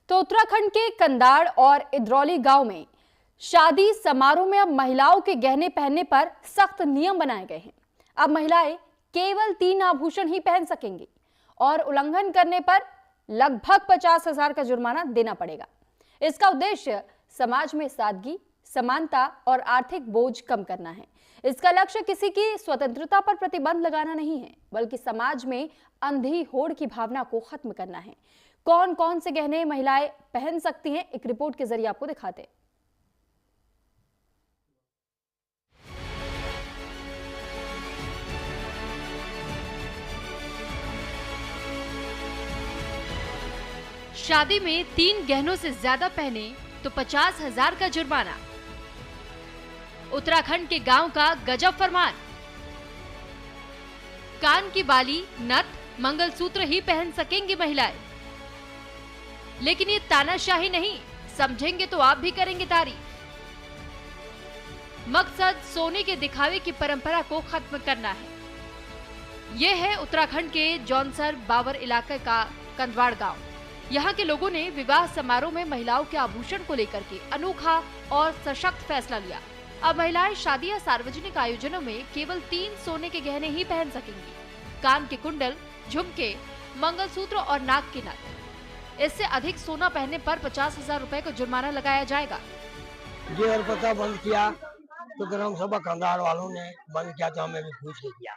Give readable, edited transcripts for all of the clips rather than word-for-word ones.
तो उत्तराखंड के कंधार और इद्रौली गांव में शादी समारोह में अब महिलाओं के गहने पहनने पर सख्त नियम बनाए गए हैं। अब महिलाएं केवल 3 आभूषण ही पहन सकेंगी और उल्लंघन करने पर लगभग 50,000 का जुर्माना देना पड़ेगा। इसका उद्देश्य समाज में सादगी, समानता और आर्थिक बोझ कम करना है। इसका लक्ष्य किसी की स्वतंत्रता पर प्रतिबंध लगाना नहीं है, बल्कि समाज में अंधी होड़ की भावना को खत्म करना है। कौन कौन से गहने महिलाएं पहन सकती हैं, एक रिपोर्ट के जरिए आपको दिखाते हैं। शादी में 3 गहनों से ज्यादा पहने तो 50,000 का जुर्माना। उत्तराखंड के गांव का गजब फरमान। कान की बाली, नथ, मंगलसूत्र ही पहन सकेंगी महिलाएं। लेकिन ये तानाशाही नहीं, समझेंगे तो आप भी करेंगे तारीफ। मकसद सोने के दिखावे की परंपरा को खत्म करना है। यह है उत्तराखंड के जौनसर बावर इलाके का कंधवाड़ गांव। यहाँ के लोगों ने विवाह समारोह में महिलाओं के आभूषण को लेकर के अनोखा और सशक्त फैसला लिया। अब महिलाएं शादी या सार्वजनिक आयोजनों में केवल 3 सोने के गहने ही पहन सकेंगी। कान के कुंडल, झुमके, मंगलसूत्र और नाक की नथ। इससे अधिक सोना पहनने पर 50,000 रुपए का जुर्माना लगाया जाएगा। ये और पता बंद किया तो ग्राम सभा कंधार वालों ने बंद किया, तो हमें भी पूछ के किया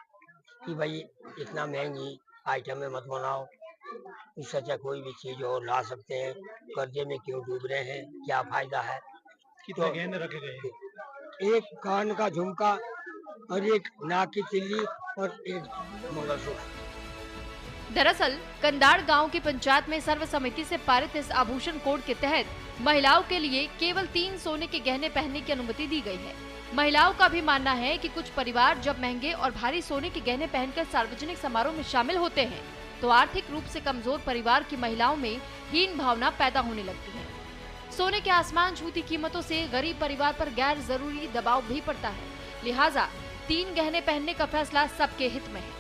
कि भाई इतना महंगी आइटम में मत बनाओ, इससे अच्छा कोई भी चीज और ला सकते हैं, कर्जे में क्यों डूब रहे हैं, क्या फायदा है। कितने गहने रखे गए? एक कान का झुमका और एक नाक की तिल्ली और एक मंगलसूत्र। दरअसल कंधार गांव की पंचायत में सर्वसम्मति से पारित इस आभूषण कोड के तहत महिलाओं के लिए केवल 3 सोने के गहने पहनने की अनुमति दी गई है। महिलाओं का भी मानना है कि कुछ परिवार जब महंगे और भारी सोने के गहने पहनकर सार्वजनिक समारोह में शामिल होते हैं तो आर्थिक रूप से कमजोर परिवार की महिलाओं में हीन भावना पैदा होने लगती है। सोने के आसमान छूती कीमतों से गरीब परिवार पर गैर जरूरी दबाव भी पड़ता है। लिहाजा 3 गहने पहनने का फैसला सबके हित में है।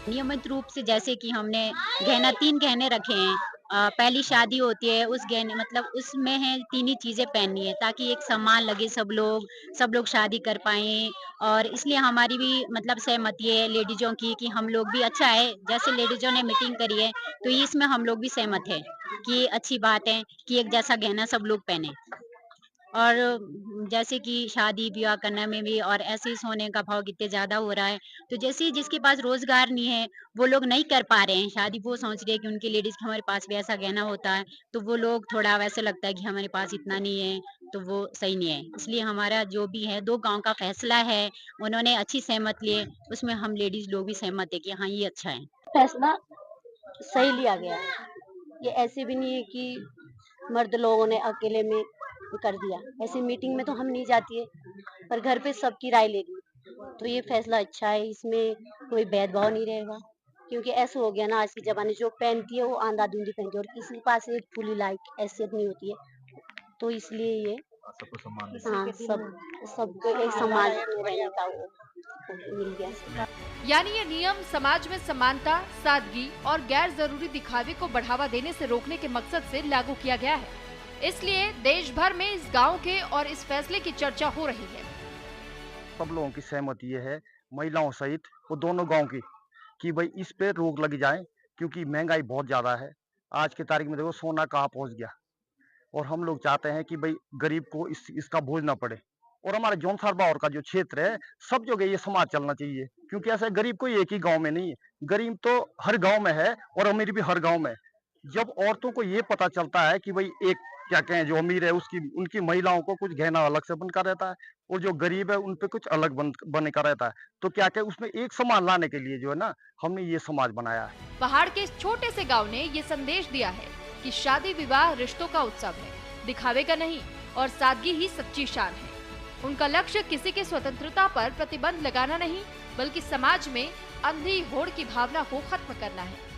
नियमित रूप से जैसे कि हमने 3 गहने रखे हैं। पहली शादी होती है, उस गहने मतलब उसमें है 3 ही चीजें पहननी है ताकि एक सम्मान लगे, सब लोग शादी कर पाए। और इसलिए हमारी भी मतलब सहमति है लेडीजों की कि हम लोग भी अच्छा है, जैसे लेडीजों ने मीटिंग करी है तो इसमें हम लोग भी सहमत है कि अच्छी बात है कि एक जैसा गहना सब लोग पहने। और जैसे कि शादी ब्याह करने में भी और ऐसे ही सोने का भाव कितने ज्यादा हो रहा है, तो जैसे जिसके पास रोजगार नहीं है वो लोग नहीं कर पा रहे हैं शादी, वो सोच रहे हैं कि उनकी लेडीज के हमारे पास भी ऐसा गहना होता है, तो वो लोग थोड़ा वैसे लगता है कि हमारे पास इतना नहीं है, तो वो सही नहीं है। इसलिए हमारा जो भी है 2 गांव का फैसला है, उन्होंने अच्छी सहमत लिए, उसमें हम लेडीज लोग भी सहमत है कि हाँ ये अच्छा है। फैसला सही लिया गया है। ये ऐसे भी नहीं है कि मर्द लोगों ने अकेले में कर दिया। ऐसी मीटिंग में तो हम नहीं जाती है, पर घर पे सबकी राय लेगी, तो ये फैसला अच्छा है। इसमें कोई भेदभाव नहीं रहेगा, क्योंकि ऐसा हो गया ना आज के जमाने, जो पहनती है वो आंधा-धुंधी पहनती है और किसी के पास एक फुली लाइक हैसियत नहीं होती है, तो इसलिए ये सबको सम्मान हाँ सबको एक समाज में रहने का वो मिल गया। यानी ये नियम समाज में समानता, सादगी और गैर जरूरी दिखावे को बढ़ावा देने से रोकने के मकसद से लागू किया गया है। इसलिए देश भर में इस गांव के और इस फैसले की चर्चा हो रही है। सब लोगों की सहमति ये है, महिलाओं सहित वो दोनों गांव की, कि भाई इस पे रोक लगी जाए, क्योंकि महंगाई बहुत ज्यादा है। आज की तारीख में देखो सोना कहाँ पहुंच गया, और हम लोग चाहते हैं कि भाई गरीब को इसका बोझ ना पड़े। और हमारे जौनसर बावर का जो क्षेत्र है, सब जगह ये समाज चलना चाहिए, क्योंकि ऐसा गरीब कोई एक ही गांव में नहीं है, गरीब तो हर गांव में है और अमीर भी हर गांव में है। जब औरतों को ये पता चलता है कि भाई एक क्या कहें जो अमीर है उनकी महिलाओं को कुछ गहना अलग से बनकर रहता है और जो गरीब है उन पे कुछ अलग बने का रहता है, तो क्या क्या उसमें एक समान लाने के लिए जो है ना, हमने ये समाज बनाया है। पहाड़ के इस छोटे से गांव ने ये संदेश दिया है कि शादी विवाह रिश्तों का उत्सव है, दिखावे का नहीं, और सादगी ही सच्ची शान है। उनका लक्ष्य किसी की स्वतंत्रता पर प्रतिबंध लगाना नहीं, बल्कि समाज में अंधी होड़ की भावना को खत्म करना है।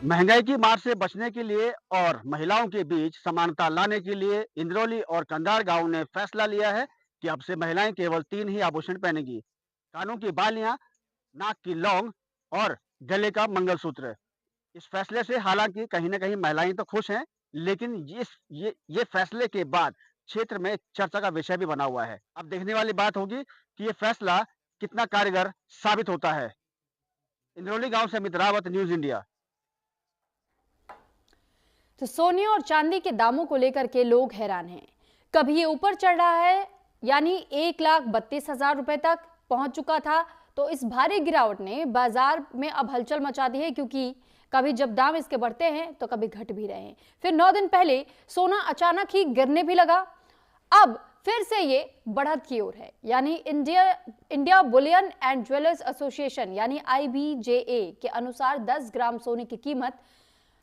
महंगाई की मार से बचने के लिए और महिलाओं के बीच समानता लाने के लिए इंद्रौली और कंधार गांव ने फैसला लिया है कि अब से महिलाएं केवल 3 ही आभूषण पहनेंगी। कानों की बालियां, नाक की लौंग और गले का मंगलसूत्र। इस फैसले से हालांकि कहीं ना कहीं महिलाएं तो खुश हैं, लेकिन ये फैसले के बाद क्षेत्र में चर्चा का विषय भी बना हुआ है। अब देखने वाली बात होगी कि ये फैसला कितना कारगर साबित होता है। इंद्रौली गांव से अमित रावत, न्यूज इंडिया। तो सोने और चांदी के दामों को लेकर के लोग हैरान हैं। कभी ये ऊपर चढ़ रहा है, यानी 1,32,000 रुपए तक पहुंच चुका था, तो इस भारी गिरावट ने बाजार में अब हलचल मचा दी है, क्योंकि कभी जब दाम इसके बढ़ते हैं तो कभी घट भी रहे हैं। फिर 9 दिन पहले सोना अचानक ही गिरने भी लगा। अब फिर से ये बढ़त की ओर है, यानी India Boolean and jewellers association यानी IBJA के अनुसार 10 ग्राम सोने की कीमत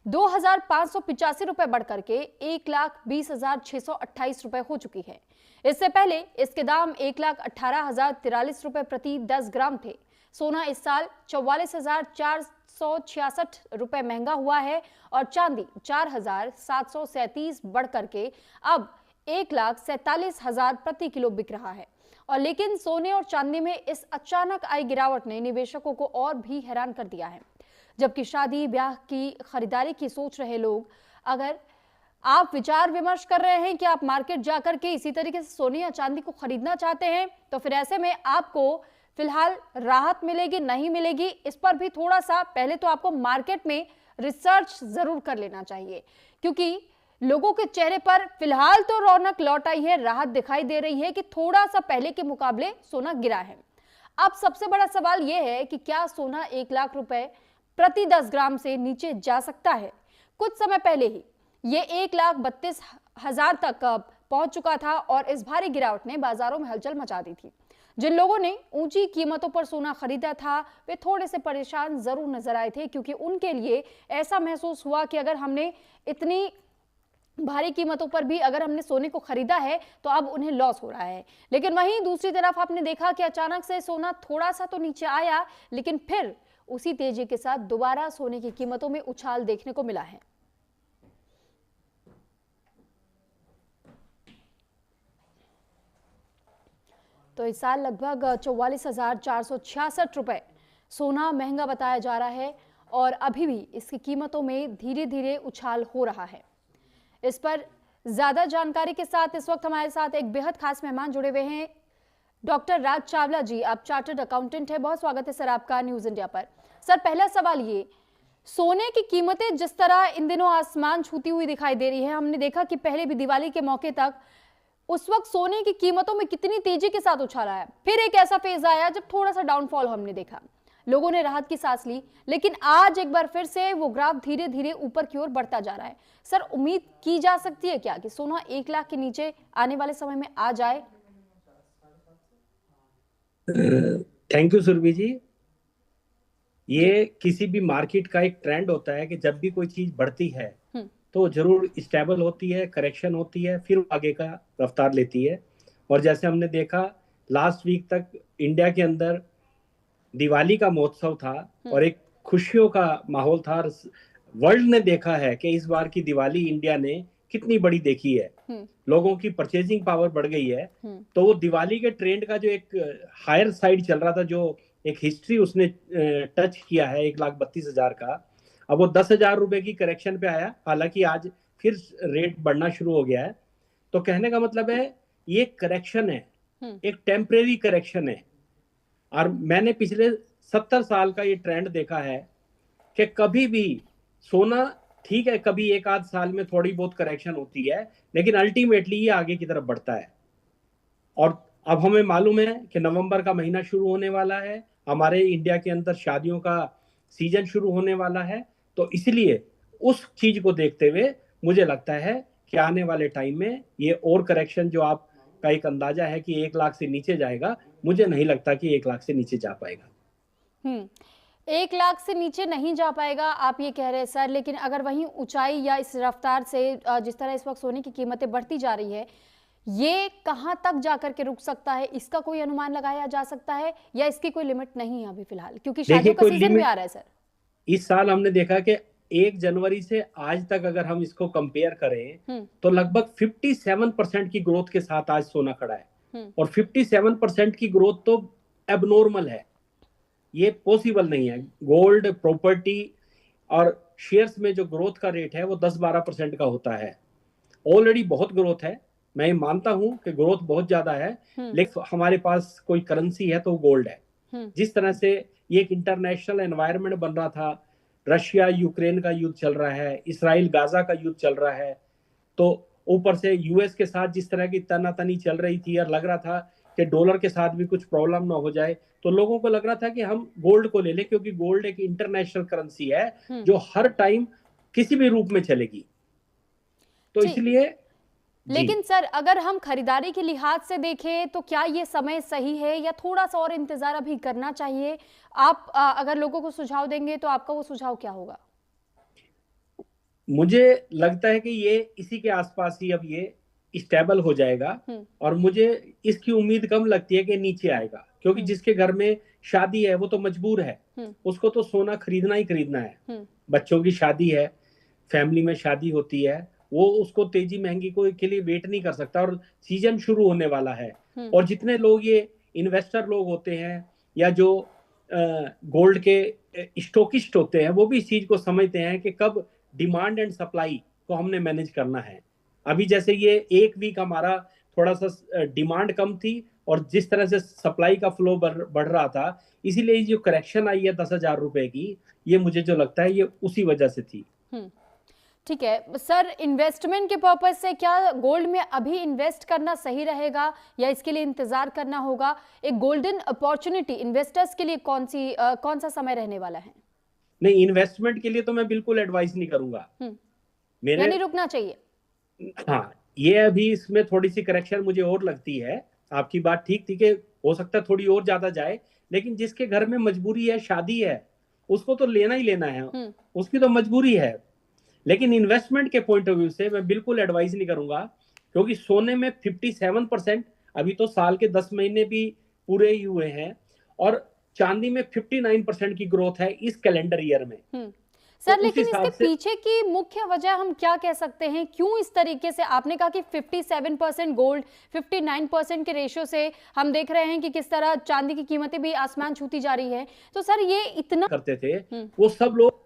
2,585 रुपए बढ़कर के 1,20,628 रुपए हो चुकी है। इससे पहले इसके दाम 1,18,043 रुपए प्रति 10 ग्राम थे। सोना इस साल 44,466 रुपए महंगा हुआ है और चांदी 4,737 बढ़कर के अब 1,47,000 प्रति किलो बिक रहा है। और लेकिन सोने और चांदी में इस अचानक आई गिरावट ने निवेशकों को और भी हैरान कर दिया है। जबकि शादी ब्याह की खरीदारी की सोच रहे लोग, अगर आप विचार विमर्श कर रहे हैं कि आप मार्केट जाकर के इसी तरीके से सोने या चांदी को खरीदना चाहते हैं, तो फिर ऐसे में आपको फिलहाल राहत मिलेगी नहीं मिलेगी, इस पर भी थोड़ा सा पहले तो आपको मार्केट में रिसर्च जरूर कर लेना चाहिए, क्योंकि लोगों के चेहरे पर फिलहाल तो रौनक लौट आई है, राहत दिखाई दे रही है कि थोड़ा सा पहले के मुकाबले सोना गिरा है। अब सबसे बड़ा सवाल यह है कि क्या सोना 1 लाख रुपए प्रति 10 ग्राम से नीचे जा सकता है? कुछ समय पहले ही ये 1,32,000 तक पहुंच चुका था और इस भारी गिरावट ने बाजारों में हलचल मचा दी थी। जिन लोगों ने ऊंची कीमतों पर सोना खरीदा था वे थोड़े से परेशान जरूर नजर आए थे, क्योंकि उनके लिए ऐसा महसूस हुआ कि अगर हमने इतनी भारी कीमतों पर भी अगर हमने सोने को खरीदा है तो अब उन्हें लॉस हो रहा है। लेकिन वहीं दूसरी तरफ आपने देखा कि अचानक से सोना थोड़ा सा तो नीचे आया, लेकिन फिर उसी तेजी के साथ दोबारा सोने की कीमतों में उछाल देखने को मिला है। तो इस साल लगभग 44,466 रुपए सोना महंगा बताया जा रहा है और अभी भी इसकी कीमतों में धीरे धीरे उछाल हो रहा है। इस पर ज्यादा जानकारी के साथ इस वक्त हमारे साथ एक बेहद खास मेहमान जुड़े हुए हैं, डॉक्टर राज चावला जी। आप चार्टर्ड अकाउंटेंट हैं, बहुत स्वागत है सर आपका न्यूज इंडिया पर। सर, पहला सवाल ये, सोने की कीमतें जिस तरह इन दिनों आसमान छूती हुई दिखाई दे रही है, हमने देखा कि पहले भी दिवाली के मौके तक उस वक्त सोने की कीमतों में कितनी तेजी के साथ उछाल आया, फिर एक ऐसा फेज आया जब थोड़ा सा डाउनफॉल हमने देखा, लोगों ने राहत की सांस ली, लेकिन आज एक बार फिर से वो ग्राफ धीरे धीरे ऊपर की ओर बढ़ता जा रहा है। सर, उम्मीद की जा सकती है क्या कि सोना 1 लाख के नीचे आने वाले समय में आ जाए? थैंक यू सुरभि जी। ये किसी भी मार्केट का एक ट्रेंड होता है कि जब भी कोई चीज बढ़ती है तो जरूर स्टेबल होती है, करेक्शन होती है, फिर आगे का रफ्तार लेती है। और जैसे हमने देखा लास्ट वीक तक इंडिया के अंदर दिवाली का महोत्सव था और एक खुशियों का माहौल था। वर्ल्ड ने देखा है कि इस बार की दिवाली इंडिया ने कितनी बड़ी देखी है, लोगों की परचेजिंग पावर बढ़ गई है। तो वो दिवाली के ट्रेंड का जो एक हायर साइड चल रहा था, जो एक हिस्ट्री उसने टच किया है 1,32,000 का, अब वो 10,000 रुपए की करेक्शन पे आया। हालांकि आज फिर रेट बढ़ना शुरू हो गया है। तो कहने का मतलब है ये करेक्शन है, एक टेम्परेरी करेक्शन है। और मैंने पिछले 70 साल का ये ट्रेंड देखा है कि कभी भी सोना, ठीक है, कभी एक आध साल में थोड़ी बहुत करेक्शन होती है, लेकिन अल्टीमेटली ये आगे की तरफ बढ़ता है। और अब हमें मालूम है कि नवंबर का महीना शुरू होने वाला है, हमारे इंडिया के अंदर शादियों का सीजन शुरू होने वाला है। तो इसलिए उस चीज को देखते हुए मुझे लगता है कि आने वाले टाइम में ये और करेक्शन, जो आपका एक अंदाजा है कि 1 लाख से नीचे जाएगा, मुझे नहीं लगता कि 1 लाख से नीचे जा पाएगा। 1 लाख से नीचे नहीं जा पाएगा आप ये कह रहे हैं सर, लेकिन अगर वहीं ऊंचाई या इस रफ्तार से जिस तरह इस वक्त सोने की कीमतें बढ़ती जा रही है, ये कहां तक जाकर के रुक सकता है, इसका कोई अनुमान लगाया जा सकता है या इसकी कोई लिमिट नहीं है अभी फिलहाल, क्योंकि शादियों का सीजन भी आ रहा है सर? इस साल हमने देखा कि 1 जनवरी से आज तक अगर हम इसको कंपेयर करें तो लगभग 57% की ग्रोथ के साथ आज सोना खड़ा है। और 57% की ग्रोथ तो एबनॉर्मल है, ये पॉसिबल नहीं है। गोल्ड, प्रॉपर्टी और शेयर्स में जो ग्रोथ का रेट है वो 10-12% का होता है। ऑलरेडी बहुत ग्रोथ है, मैं मानता हूं कि ग्रोथ बहुत ज्यादा है, लेकिन हमारे पास कोई करेंसी है तो वो गोल्ड है। जिस तरह से ये एक इंटरनेशनल एनवायरनमेंट बन रहा था, रशिया यूक्रेन का युद्ध चल रहा है, इसराइल गाजा का युद्ध चल रहा है, तो ऊपर से यूएस के साथ जिस तरह की तनातनी चल रही थी और लग रहा था कि डॉलर के साथ भी कुछ प्रॉब्लम ना हो जाए, तो लोगों को लग रहा था कि हम गोल्ड को ले लें, क्योंकि गोल्ड एक इंटरनेशनल करेंसी है जो हर टाइम किसी भी रूप में चलेगी। तो इसलिए लेकिन सर, अगर हम खरीदारी के लिहाज से देखें तो क्या ये समय सही है या थोड़ा सा और इंतजार अभी करना चाहिए? आप अगर लोगों को सुझाव देंगे तो आपका वो सुझाव क्या होगा? मुझे लगता है कि ये इसी के आसपास ही अब ये स्टेबल हो जाएगा, और मुझे इसकी उम्मीद कम लगती है कि नीचे आएगा, क्योंकि जिसके घर में शादी है वो तो मजबूर है, उसको तो सोना खरीदना ही खरीदना है। बच्चों की शादी है, फैमिली में शादी होती है, वो उसको तेजी महंगी को के लिए वेट नहीं कर सकता, और सीजन शुरू होने वाला है। और जितने लोग ये इन्वेस्टर लोग होते हैं या जो गोल्ड के स्टॉकिस्ट होते हैं, वो भी इस चीज को समझते हैं कि कब डिमांड एंड सप्लाई को हमने मैनेज करना है। अभी जैसे ये एक वीक हमारा थोड़ा सा डिमांड कम थी और जिस तरह से सप्लाई का फ्लो बढ़ रहा था, इसीलिए जो करेक्शन आई है 10,000 रुपए की, ये मुझे जो लगता है ये उसी वजह से थी। ठीक है सर, इन्वेस्टमेंट के पर्पज से क्या गोल्ड में अभी इन्वेस्ट करना सही रहेगा या इसके लिए इंतजार करना होगा? एक गोल्डन अपॉर्चुनिटी इन्वेस्टर्स के लिए कौन सा समय रहने वाला है? नहीं, इन्वेस्टमेंट के लिए तो मैं बिल्कुल एडवाइस नहीं करूंगा। यानी रुकना चाहिए। हाँ, ये अभी इसमें थोड़ी सी करेक्शन मुझे और लगती है। आपकी बात ठीक थी कि हो सकता है थोड़ी और ज्यादा जाए, लेकिन जिसके घर में मजबूरी है, शादी है, उसको तो लेना ही लेना है, उसकी तो मजबूरी है। लेकिन इन्वेस्टमेंट के पॉइंट ऑफ व्यू से मैं बिल्कुल एडवाइस नहीं करूंगा, क्योंकि सोने में 57%, अभी तो साल के 10 महीने भी पूरे ही हुए हैं, और चांदी में 59% की ग्रोथ है इस कैलेंडर ईयर में। सर, लेकिन इसके पीछे की मुख्य वजह हम क्या कह सकते हैं? क्यों इस तरीके से? आपने कहा कि 57% गोल्ड, 59% के रेशियो से हम देख रहे हैं कि किस तरह चांदी की कीमतें भी आसमान छूती जा रही है। तो सर, ये इतना करते थे वो सब लोग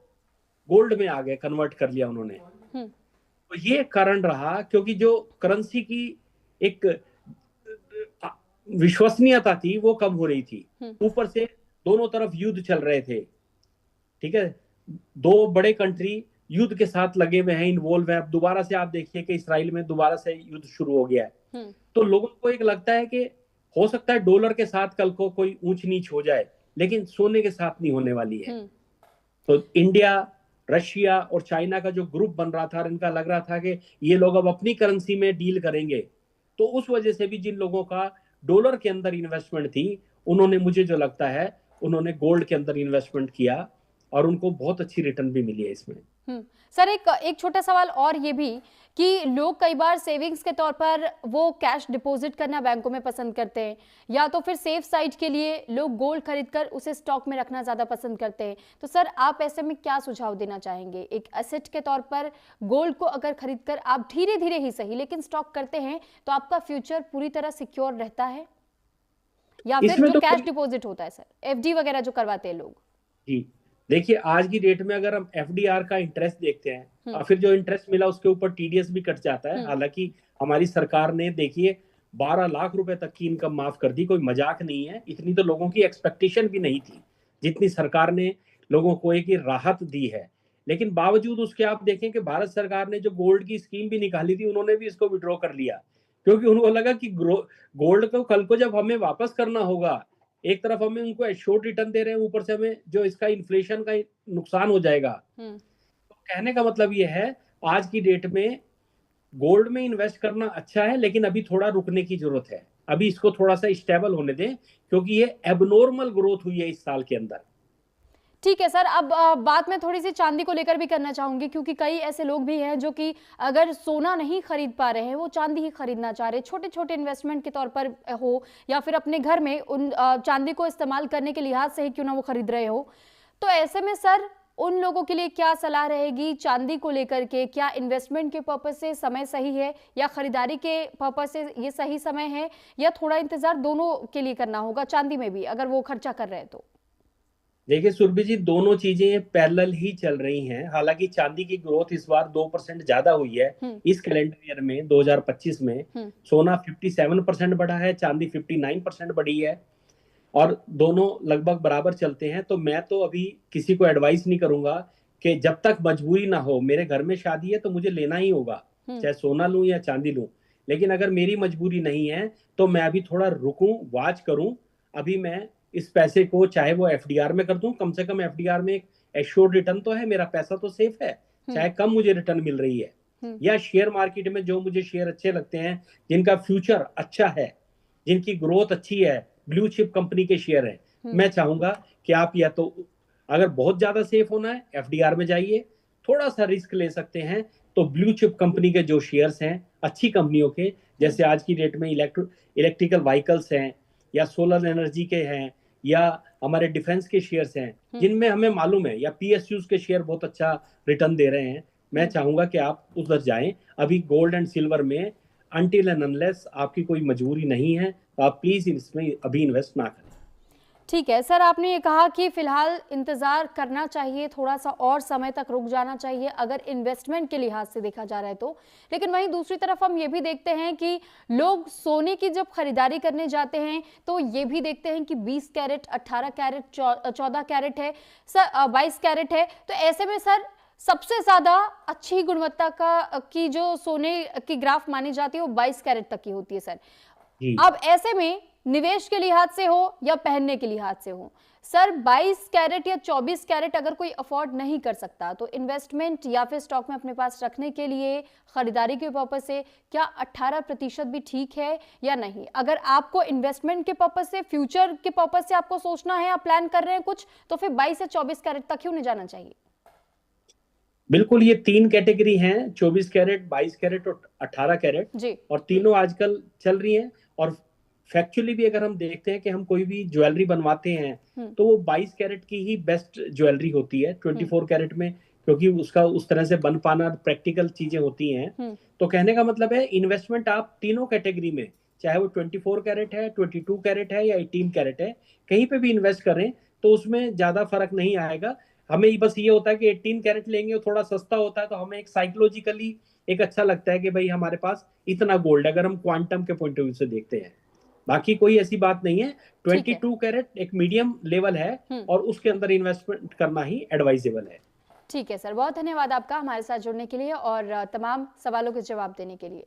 गोल्ड में आ गए, कन्वर्ट कर लिया उन्होंने। तो ये कारण रहा, क्योंकि जो करेंसी की एक विश्वसनीयता थी वो कम हो रही थी। ऊपर से दोनों तरफ युद्ध चल रहे थे, ठीक है, दो बड़े कंट्री युद्ध के साथ लगे हुए हैं, इन्वॉल्व है। अब दोबारा से आप देखिए कि इसराइल में दोबारा से युद्ध शुरू हो गया है। तो लोगों को एक लगता है कि हो सकता है डॉलर के साथ कल को कोई ऊंच नीच हो जाए, लेकिन सोने के साथ नहीं होने वाली है। तो इंडिया, रशिया और चाइना का जो ग्रुप बन रहा था, इनका लग रहा था कि ये लोग अब अपनी करेंसी में डील करेंगे, तो उस वजह से भी जिन लोगों का डॉलर के अंदर इन्वेस्टमेंट थी, उन्होंने, मुझे जो लगता है, उन्होंने गोल्ड के अंदर इन्वेस्टमेंट किया और उनको बहुत अच्छी रिटर्न भी मिली है इसमें। सर, एक छोटा सवाल और ये भी कि लोग कई बार सेविंग्स के तौर पर वो कैश डिपॉजिट करना बैंकों में पसंद करते हैं, या तो फिर सेफ साइड के लिए लोग गोल्ड खरीदकर उसे स्टॉक में रखना ज्यादा पसंद करते हैं। तो सर, आप ऐसे में क्या सुझाव देना चाहेंगे? एक एसेट के तौर पर गोल्ड को अगर खरीदकर आप धीरे धीरे ही सही लेकिन स्टॉक करते हैं, तो आपका फ्यूचर पूरी तरह सिक्योर रहता है, या फिर जो कैश डिपॉजिट होता है सर, एफडी वगैरह जो करवाते हैं लोग? जी देखिए, आज की डेट में अगर हम एफडीआर का इंटरेस्ट देखते हैं और फिर जो इंटरेस्ट मिला उसके ऊपर टीडीएस भी कट जाता है। हालांकि हमारी सरकार ने, देखिए, 12 लाख रुपए तक की इनकम माफ कर दी, कोई मजाक नहीं है। इतनी तो लोगों की एक्सपेक्टेशन भी नहीं थी जितनी सरकार ने लोगों को एक राहत दी है। लेकिन बावजूद उसके आप देखें कि भारत सरकार ने जो गोल्ड की स्कीम भी निकाली थी, उन्होंने भी इसको विड्रॉ कर लिया, क्योंकि उनको लगा कि गोल्ड को कल को जब हमें वापस करना होगा, एक तरफ हमें उनको एश्योर्ड रिटर्न दे रहे हैं, ऊपर से हमें जो इसका इन्फ्लेशन का नुकसान हो जाएगा। तो कहने का मतलब ये है, आज की डेट में गोल्ड में इन्वेस्ट करना अच्छा है, लेकिन अभी थोड़ा रुकने की जरूरत है। अभी इसको थोड़ा सा स्टेबल होने दें, क्योंकि ये एबनॉर्मल ग्रोथ हुई है इस साल के अंदर। ठीक है सर, अब बात मैं थोड़ी सी चांदी को लेकर भी करना चाहूंगी, क्योंकि कई ऐसे लोग भी हैं जो कि अगर सोना नहीं खरीद पा रहे हैं, वो चांदी ही खरीदना चाह रहे हैं, छोटे छोटे इन्वेस्टमेंट के तौर पर हो या फिर अपने घर में उन चांदी को इस्तेमाल करने के लिहाज से ही क्यों ना वो खरीद रहे हो। तो ऐसे में सर, उन लोगों के लिए क्या सलाह रहेगी चांदी को लेकर के? क्या इन्वेस्टमेंट के पर्पज से समय सही है, या खरीदारी के पर्पज से ये सही समय है, या थोड़ा इंतजार दोनों के लिए करना होगा चांदी में भी अगर वो खर्चा कर रहे हैं तो? देखिए सुरभि जी, दोनों चीजें पैरेलल ही चल रही हैं। हालांकि चांदी की ग्रोथ इस बार 2% ज्यादा हुई है इस कैलेंडर ईयर में 2025 में। सोना 57% बढ़ा है, चांदी 59% बढ़ी है और दोनों लगभग बराबर चलते हैं। तो मैं तो अभी किसी को एडवाइस नहीं करूंगा कि जब तक मजबूरी ना हो, मेरे घर में शादी है तो मुझे लेना ही होगा, चाहे सोना लूं या चांदी लूं। लेकिन अगर मेरी मजबूरी नहीं है तो मैं अभी थोड़ा रुकूं, वॉच करूं। अभी मैं इस पैसे को चाहे वो एफडीआर में कर दूं, कम से कम एफडीआर में एक एश्योर्ड रिटर्न तो है, मेरा पैसा तो सेफ है, चाहे कम मुझे रिटर्न मिल रही है। या शेयर मार्केट में जो मुझे शेयर अच्छे लगते हैं, जिनका फ्यूचर अच्छा है, जिनकी ग्रोथ अच्छी है, ब्लू चिप कंपनी के शेयर हैं, मैं चाहूंगा कि आप या तो अगर बहुत ज्यादा सेफ होना है एफडीआर में जाइए, थोड़ा सा रिस्क ले सकते हैं तो ब्लू चिप कंपनी के जो शेयर्स हैं अच्छी कंपनियों के, जैसे आज की डेट में इलेक्ट्रिकल व्हीकल्स हैं या सोलर एनर्जी के हैं या हमारे डिफेंस के शेयर्स हैं, जिनमें हमें मालूम है, या पीएसयूज के शेयर बहुत अच्छा रिटर्न दे रहे हैं, मैं चाहूंगा कि आप उधर जाएं। अभी गोल्ड एंड सिल्वर में अनटिल एंड अनलेस आपकी कोई मजबूरी नहीं है तो आप प्लीज इसमें अभी इन्वेस्ट ना करें। ठीक है सर, आपने ये कहा कि फिलहाल इंतजार करना चाहिए, थोड़ा सा और समय तक रुक जाना चाहिए अगर इन्वेस्टमेंट के लिहाज से देखा जा रहा है तो। लेकिन वहीं दूसरी तरफ हम ये भी देखते हैं कि लोग सोने की जब खरीदारी करने जाते हैं तो ये भी देखते हैं कि 20 कैरेट, 18 कैरेट, 14 कैरेट है सर, 22 कैरेट है। तो ऐसे में सर सबसे ज्यादा अच्छी गुणवत्ता की जो सोने की ग्राफ मानी जाती है वो 22 कैरेट तक की होती है सर। अब ऐसे में निवेश के लिहाज से हो या पहनने के लिहाज से हो सर, 22 कैरेट या 24 कैरेट अगर कोई अफोर्ड नहीं कर सकता तो इन्वेस्टमेंट या फिर स्टॉक में अपने पास रखने के लिए खरीदारी के पर्पज से क्या 18% भी ठीक है या नहीं? अगर आपको इन्वेस्टमेंट के पर्पज से, फ्यूचर के पर्पज से आपको सोचना है, आप प्लान कर रहे हैं कुछ, तो फिर 22 या 24 कैरेट तक क्यों नहीं जाना चाहिए? बिल्कुल, ये 3 कैटेगरी हैं, 24 कैरेट, 22 कैरेट और 18 कैरेट जी, और तीनों आजकल चल रही हैं। और फैक्चुअली भी अगर हम देखते हैं कि हम कोई भी ज्वेलरी बनवाते हैं तो वो 22 कैरेट की ही बेस्ट ज्वेलरी होती है 24 कैरेट में, क्योंकि उसका उस तरह से बन पाना प्रैक्टिकल चीजें होती हैं। तो कहने का मतलब है इन्वेस्टमेंट आप तीनों कैटेगरी में, चाहे वो 24 कैरेट है, 22 कैरेट है या 18 कैरेट है, कहीं पे भी इन्वेस्ट करें तो उसमें ज्यादा फर्क नहीं आएगा। हमें बस ये होता है कि 18 कैरेट लेंगे और थोड़ा सस्ता होता है तो हमें एक साइकोलॉजिकली एक अच्छा लगता है कि भाई हमारे पास इतना गोल्ड, अगर हम क्वांटम के पॉइंट ऑफ व्यू से देखते हैं। बाकी कोई ऐसी बात नहीं है। 22 कैरेट एक मीडियम लेवल है और उसके अंदर इन्वेस्टमेंट करना ही एडवाइजेबल है। ठीक है सर, बहुत धन्यवाद आपका हमारे साथ जुड़ने के लिए और तमाम सवालों के जवाब देने के लिए।